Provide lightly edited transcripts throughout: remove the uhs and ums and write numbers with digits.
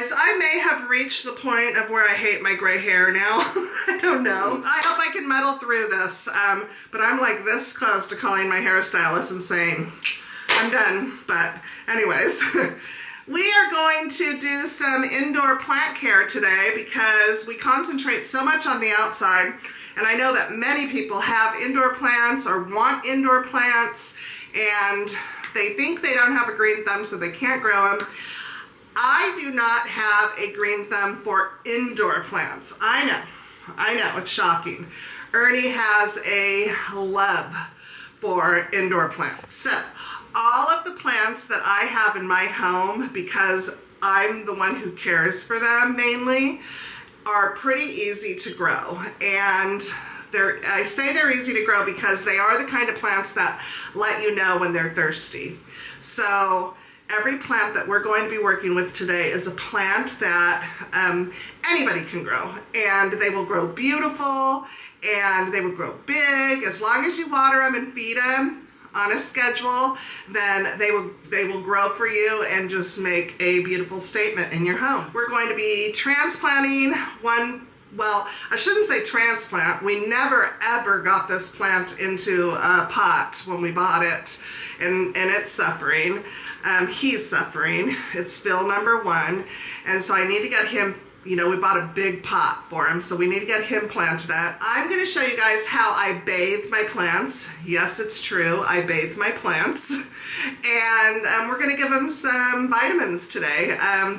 Guys, I may have reached the point of where I hate my gray hair now. I don't know. I hope I can muddle through this. But I'm like this close to calling my hairstylist and saying, I'm done. But anyways, we are going to do some indoor plant care today because we concentrate so much on the outside. And I know that many people have indoor plants or want indoor plants and they think they don't have a green thumb so they can't grow them. I do not have a green thumb for indoor plants. I know, it's shocking. Ernie has a love for indoor plants. So all of the plants that I have in my home, because I'm the one who cares for them mainly, are pretty easy to grow. And I say they're easy to grow because they are the kind of plants that let you know when they're thirsty. So every plant that we're going to be working with today is a plant that anybody can grow, and they will grow beautiful and they will grow big. As long as you water them and feed them on a schedule, then they will grow for you and just make a beautiful statement in your home. We're going to be transplanting one. Well, I shouldn't say transplant. We never ever got this plant into a pot when we bought it, and it's suffering. He's suffering. It's Phil number 1. And so I need to get him, we bought a big pot for him, so we need to get him planted up. I'm going to show you guys how I bathe my plants. Yes, it's true. I bathe my plants. And we're going to give them some vitamins today.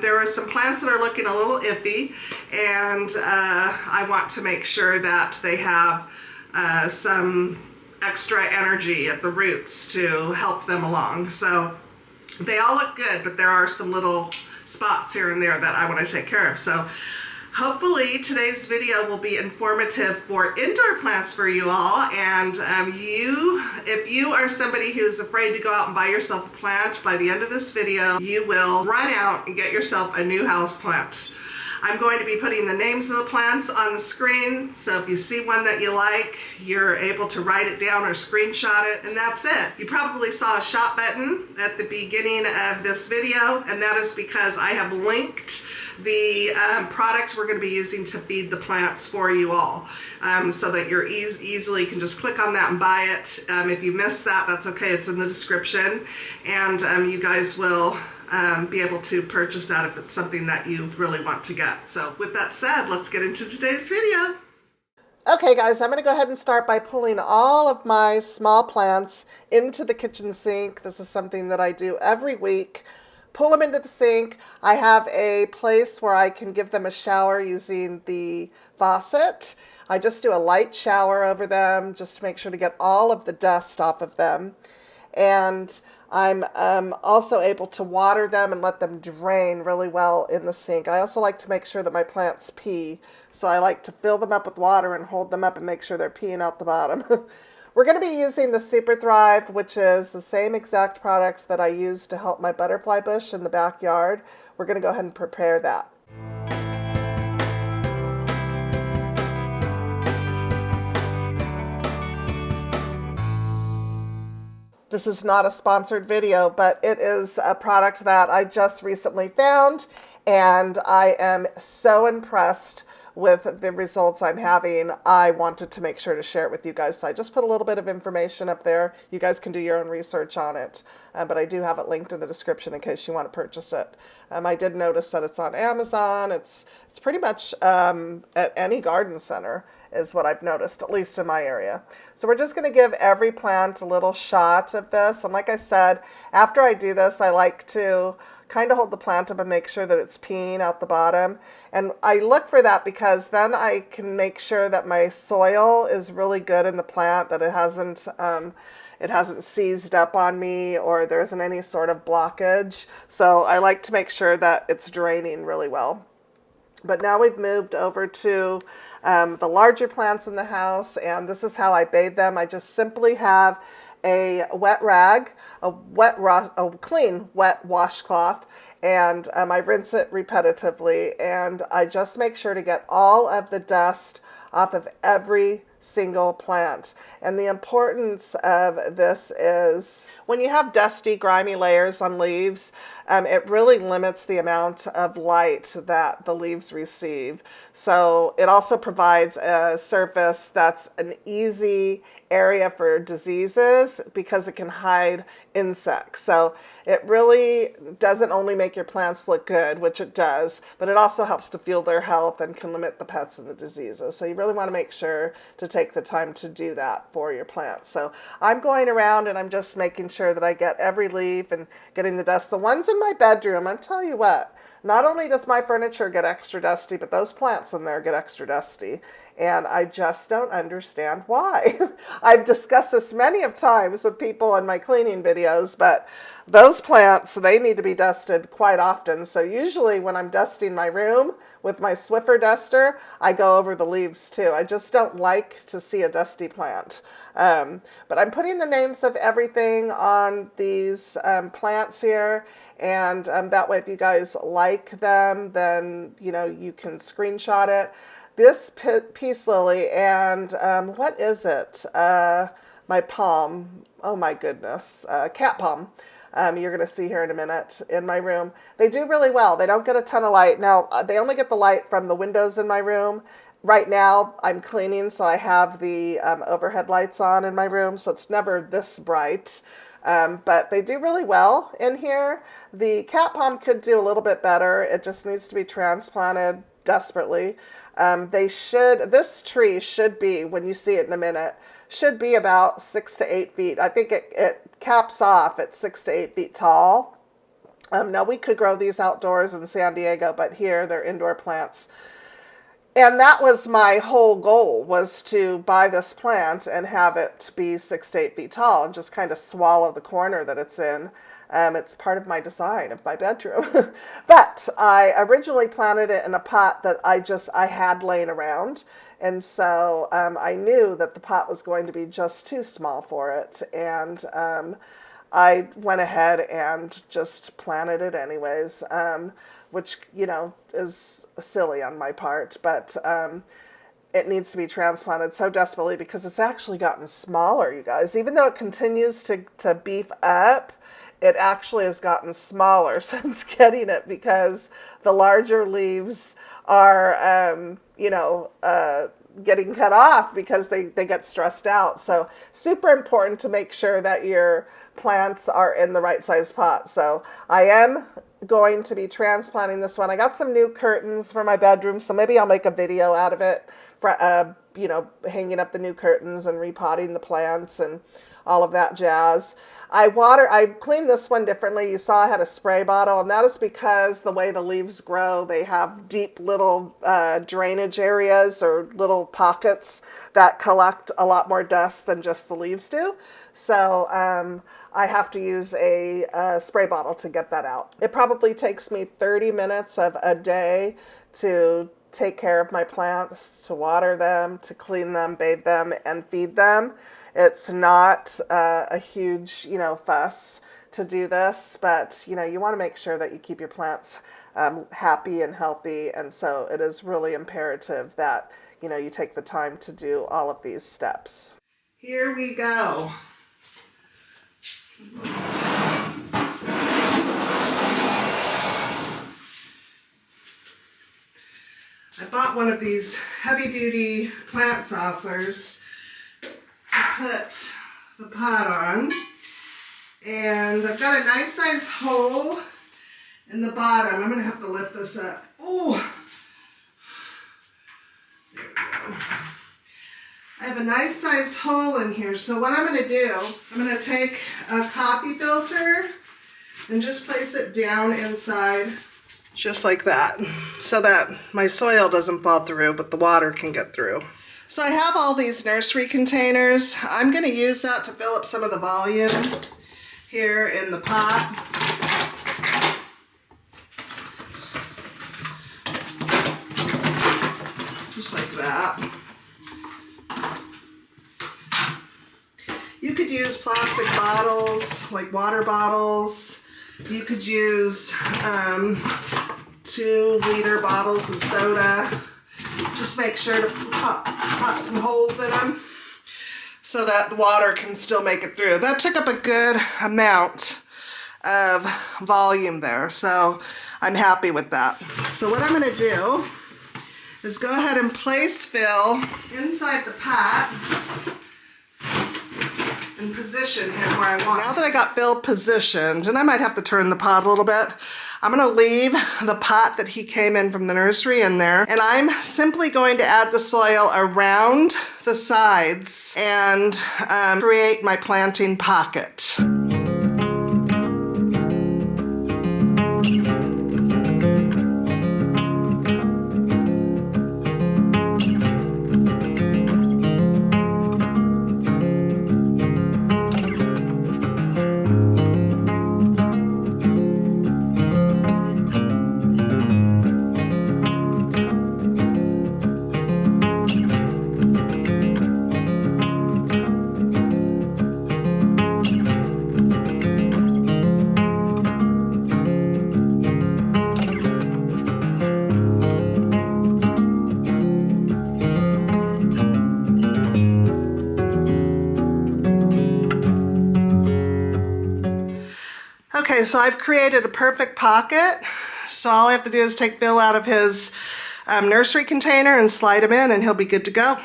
There are some plants that are looking a little iffy, and I want to make sure that they have some extra energy at the roots to help them along. So they all look good, but there are some little spots here and there that I want to take care of. So hopefully today's video will be informative for indoor plants for you all. And if you are somebody who's afraid to go out and buy yourself a plant, by the end of this video, you will run out and get yourself a new house plant. I'm going to be putting the names of the plants on the screen, so if you see one that you like, you're able to write it down or screenshot it, and that's it. You probably saw a shop button at the beginning of this video, and that is because I have linked the product we're going to be using to feed the plants for you all, so that you're easily can just click on that and buy it. If you missed that, that's okay. It's in the description, and you guys will be able to purchase that if it's something that you really want to get. So with that said, let's get into today's video. Okay guys, I'm going to go ahead and start by pulling all of my small plants into the kitchen sink. This is something that I do every week. Pull them into the sink. I have a place where I can give them a shower using the faucet. I just do a light shower over them just to make sure to get all of the dust off of them. And I'm also able to water them and let them drain really well in the sink. I also like to make sure that my plants pee, so I like to fill them up with water and hold them up and make sure they're peeing out the bottom. We're going to be using the SUPERTHRIVE, which is the same exact product that I use to help my butterfly bush in the backyard. We're going to go ahead and prepare that. This is not a sponsored video, but it is a product that I just recently found, and I am so impressed with the results I'm having. I wanted to make sure to share it with you guys, so I just put a little bit of information up there. You guys can do your own research on it, but I do have it linked in the description in case you want to purchase it. I did notice that it's on Amazon. It's pretty much at any garden center is what I've noticed, at least in my area. So we're just going to give every plant a little shot of this, and like I said, after I do this, I like to kind of hold the plant up and make sure that it's peeing out the bottom. And I look for that because then I can make sure that my soil is really good in the plant, that it hasn't seized up on me or there isn't any sort of blockage. So I like to make sure that it's draining really well. But now we've moved over to the larger plants in the house, and this is how I bathe them. I just simply have a wet rag, a clean wet washcloth, and I rinse it repetitively, and I just make sure to get all of the dust off of every single plant. And the importance of this is when you have dusty, grimy layers on leaves, it really limits the amount of light that the leaves receive. So it also provides a surface that's an easy area for diseases because it can hide insects. So it really doesn't only make your plants look good, which it does, but it also helps to fuel their health and can limit the pests and the diseases. So you really want to make sure to take the time to do that for your plants. So I'm going around and I'm just making sure that I get every leaf and getting the dust. The ones in my bedroom, I'll tell you what, not only does my furniture get extra dusty, but those plants in there get extra dusty. And I just don't understand why. I've discussed this many of times with people in my cleaning videos, but those plants, they need to be dusted quite often. So usually when I'm dusting my room with my Swiffer duster, I go over the leaves too. I just don't like to see a dusty plant. But I'm putting the names of everything on these plants here. And that way, if you guys like them, then, you know, you can screenshot it. This peace lily and what is it? My palm. Oh my goodness. Cat palm. You're going to see here in a minute in my room. They do really well. They don't get a ton of light. Now, they only get the light from the windows in my room. Right now, I'm cleaning, so I have the overhead lights on in my room, so it's never this bright. But they do really well in here. The cat palm could do a little bit better. It just needs to be transplanted desperately. This tree should be, when you see it in a minute, should be about 6 to 8 feet. I think it caps off at 6 to 8 feet tall. Now we could grow these outdoors in San Diego, but here they're indoor plants. And that was my whole goal, was to buy this plant and have it be 6 to 8 feet tall and just kind of swallow the corner that it's in. It's part of my design of my bedroom. But I originally planted it in a pot that I had laying around. And so I knew that the pot was going to be just too small for it. And I went ahead and just planted it anyways, which, you know, is silly on my part. But it needs to be transplanted so desperately because it's actually gotten smaller, you guys. Even though it continues to beef up, it actually has gotten smaller since getting it because the larger leaves are, getting cut off because they get stressed out. So super important to make sure that your plants are in the right size pot. So I am going to be transplanting this one. I got some new curtains for my bedroom, so maybe I'll make a video out of it for, hanging up the new curtains and repotting the plants and all of that jazz. I cleaned this one differently. You saw I had a spray bottle, and that is because the way the leaves grow, they have deep little drainage areas or little pockets that collect a lot more dust than just the leaves do. So I have to use a spray bottle to get that out. It probably takes me 30 minutes of a day to take care of my plants, to water them, to clean them, bathe them, and feed them. It's not a huge, fuss to do this, but, you want to make sure that you keep your plants happy and healthy. And so it is really imperative that, you take the time to do all of these steps. Here we go. I bought one of these heavy-duty plant saucers to put the pot on, and I've got a nice size hole in the bottom. I'm going to have to lift this up. Ooh! There we go. I have a nice size hole in here, so what I'm going to do, I'm going to take a coffee filter and just place it down inside, just like that, so that my soil doesn't fall through, but the water can get through. So I have all these nursery containers. I'm going to use that to fill up some of the volume here in the pot. Just like that. You could use plastic bottles, like water bottles. You could use 2-liter bottles of soda. Just make sure to pop some holes in them so that the water can still make it through. That took up a good amount of volume there, so I'm happy with that. So what I'm going to do is go ahead and place Phil inside the pot and position him where I want. Now that I got Phil positioned, and I might have to turn the pot a little bit, I'm going to leave the pot that he came in from the nursery in there, and I'm simply going to add the soil around the sides and create my planting pocket. Okay, so I've created a perfect pocket. So all I have to do is take Phil out of his nursery container and slide him in, and he'll be good to go.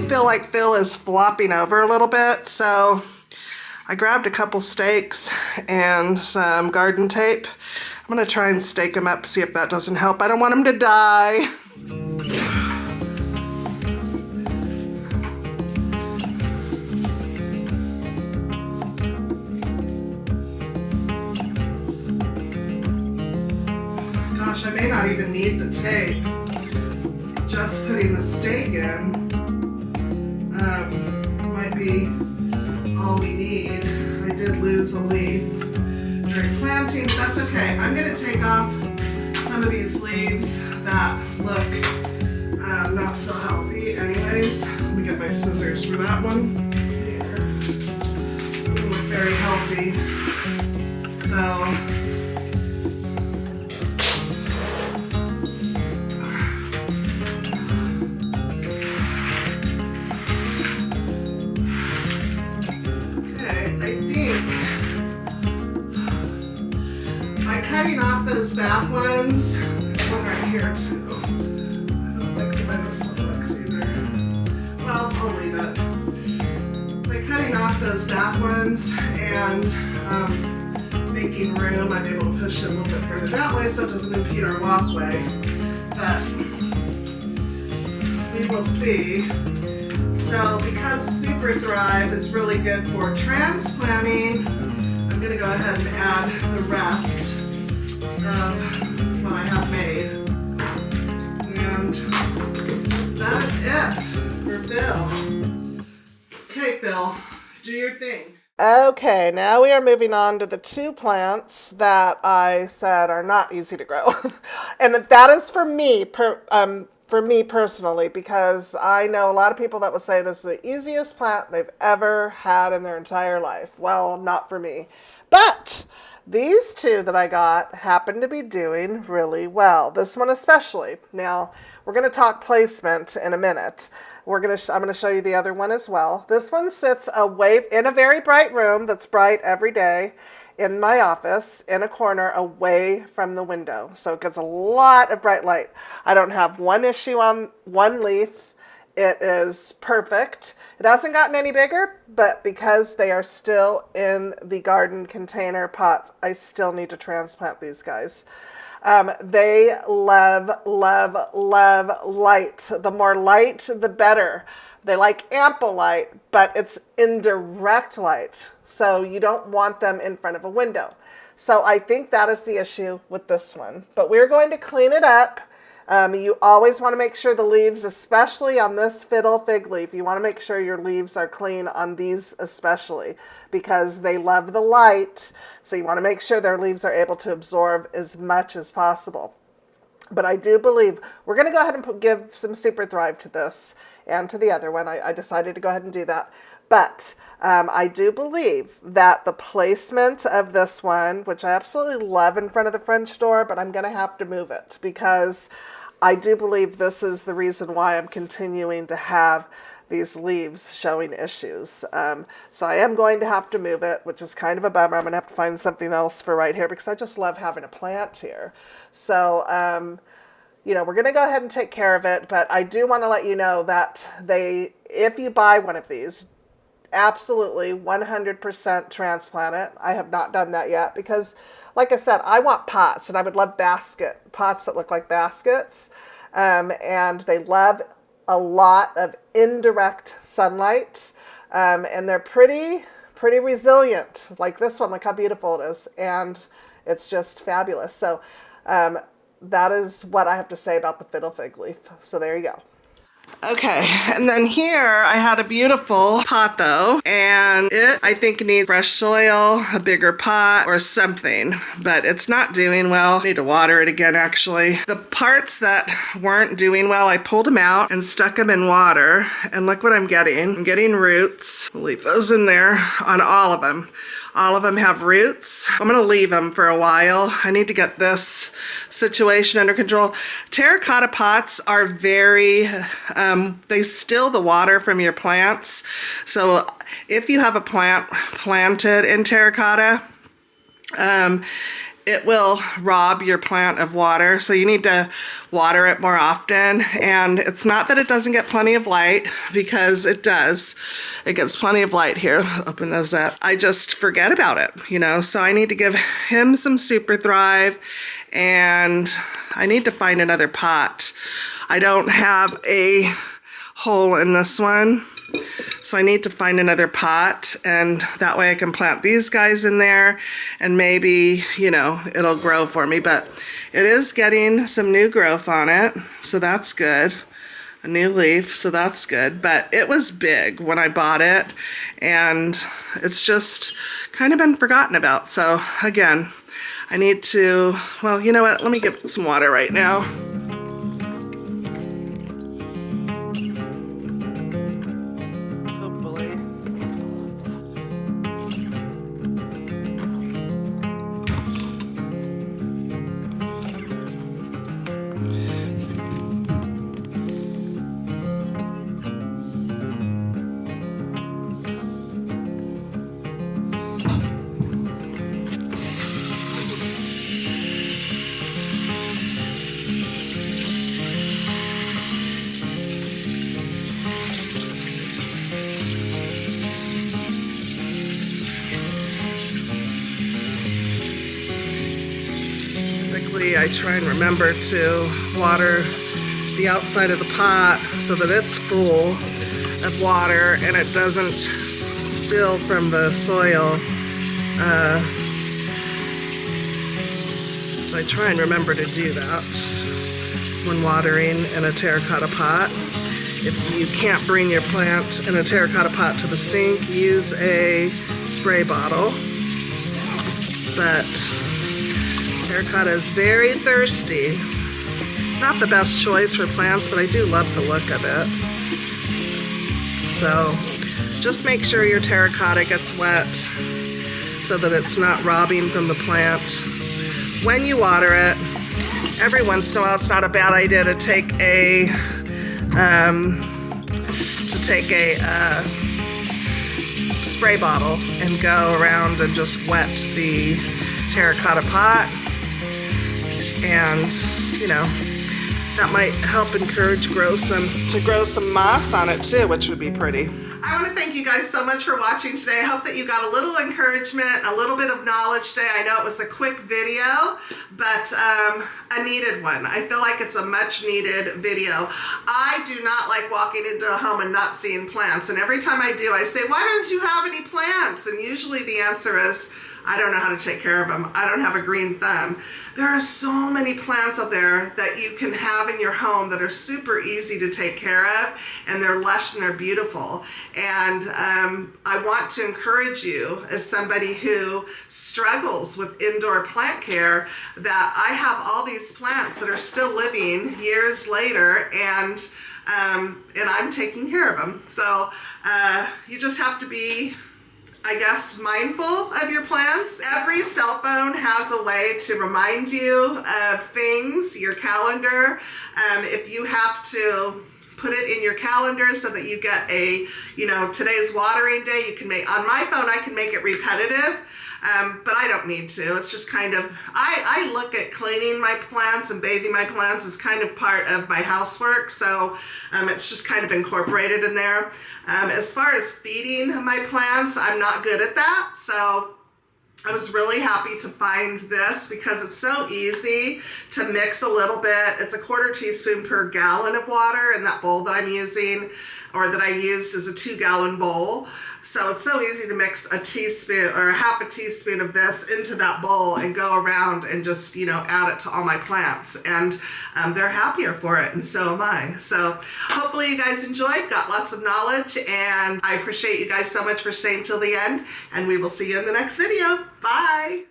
Feel like Phil is flopping over a little bit, so I grabbed a couple stakes and some garden tape. I'm going to try and stake him up, see if that doesn't help. I don't want him to die. Gosh, I may not even need the tape. Just putting the stake in might be all we need. I did lose a leaf during planting, but that's okay. I'm going to take off some of these leaves that look not so healthy anyways. Let me get my scissors for that one. Here. They look very healthy. So cutting off those back ones. There's one right here too. I don't like the way this one looks either. Well, I'll leave it. By cutting off those back ones and making room, I'm able to push it a little bit further that way so it doesn't impede our walkway. But we will see. So because SUPERTHRIVE is really good for transplanting, I'm going to go ahead and add the rest of what I have made. And that is it for Phil. Okay, Phil, do your thing. Okay, now we are moving on to the two plants that I said are not easy to grow. And that is for me personally, because I know a lot of people that will say this is the easiest plant they've ever had in their entire life. Well, not for me. But these two that I got happen to be doing really well. This one especially. Now, we're going to talk placement in a minute. I'm going to show you the other one as well. This one sits away in a very bright room that's bright every day in my office in a corner away from the window. So it gets a lot of bright light. I don't have one issue on one leaf. It is perfect. It hasn't gotten any bigger, but because they are still in the garden container pots, I still need to transplant these guys. They love, love, love light. The more light, the better. They like ample light, but it's indirect light. So you don't want them in front of a window. So I think that is the issue with this one. But we're going to clean it up. You always want to make sure the leaves, especially on this fiddle fig leaf, you want to make sure your leaves are clean on these especially, because they love the light. So you want to make sure their leaves are able to absorb as much as possible. But I do believe we're going to go ahead and give some SUPERTHRIVE to this and to the other one. I decided to go ahead and do that. But I do believe that the placement of this one, which I absolutely love in front of the French door, but I'm going to have to move it because I do believe this is the reason why I'm continuing to have these leaves showing issues. So I am going to have to move it, which is kind of a bummer. I'm going to have to find something else for right here because I just love having a plant here. So, you know, we're going to go ahead and take care of it, but I do want to let you know that if you buy one of these, absolutely 100% transplant it. I have not done that yet because, like I said, I want pots, and I would love pots that look like baskets, and they love a lot of indirect sunlight, and they're pretty resilient. Like this one, look how beautiful it is, and it's just fabulous. So that is what I have to say about the fiddle fig leaf. So there you go. Okay, and then here I had a beautiful pot though, and it I think needs fresh soil, a bigger pot, or something, but it's not doing well. I need to water it again actually. The parts that weren't doing well, I pulled them out and stuck them in water, and look what I'm getting. I'm getting roots. We'll leave those in there on all of them. All of them have roots. I'm gonna leave them for a while. I need to get this situation under control. Terracotta pots are very, they still the water from your plants. So if you have a plant planted in terracotta, it will rob your plant of water. So you need to water it more often. And it's not that it doesn't get plenty of light, because it does. It gets plenty of light here. Open those up. I just forget about it, you know, so I need to give him some SUPERTHRIVE, and I need to find another pot. I don't have a hole in this one, so I need to find another pot, and that way I can plant these guys in there, and maybe, you know, it'll grow for me. But it is getting some new growth on it, so that's good. A new leaf, so that's good. But it was big when I bought it, and it's just kind of been forgotten about. So again, I need to, well, you know what? Let me give it some water right now. I try and remember to water the outside of the pot so that it's full of water and it doesn't spill from the soil. So I try and remember to do that when watering in a terracotta pot. If you can't bring your plant in a terracotta pot to the sink, use a spray bottle. But terracotta is very thirsty. It's not the best choice for plants, but I do love the look of it. So just make sure your terracotta gets wet so that it's not robbing from the plant. When you water it, every once in a while, it's not a bad idea to take a spray bottle and go around and just wet the terracotta pot. And, you know, That might help encourage grow some moss on it too, which would be pretty. I want to thank you guys so much for watching today. I hope that you got a little encouragement, a little bit of knowledge today. I know it was a quick video, but a needed one. I feel like it's a much needed video. I do not like walking into a home and not seeing plants. And every time I do, I say, why don't you have any plants? And usually the answer is, I don't know how to take care of them. I don't have a green thumb. There are so many plants out there that you can have in your home that are super easy to take care of, and they're lush and they're beautiful. And I want to encourage you, as somebody who struggles with indoor plant care, that I have all these plants that are still living years later, and I'm taking care of them. So you just have to be, I guess, mindful of your plants. Every cell phone has a way to remind you of things, your calendar. If you have to put it in your calendar so that you get a, today's watering day, you can make, on my phone, I can make it repetitive. But I don't need to. It's just kind of, I look at cleaning my plants and bathing my plants as kind of part of my housework. So it's just kind of incorporated in there. As far as feeding my plants, I'm not good at that. So I was really happy to find this because it's so easy to mix a little bit. It's a 1/4 teaspoon per gallon of water in that bowl that I'm using, or that I used as a 2-gallon bowl. So it's so easy to mix a teaspoon or 1/2 teaspoon of this into that bowl and go around and just, add it to all my plants. And they're happier for it, and so am I. So hopefully you guys enjoyed, got lots of knowledge, and I appreciate you guys so much for staying till the end, and we will see you in the next video. Bye.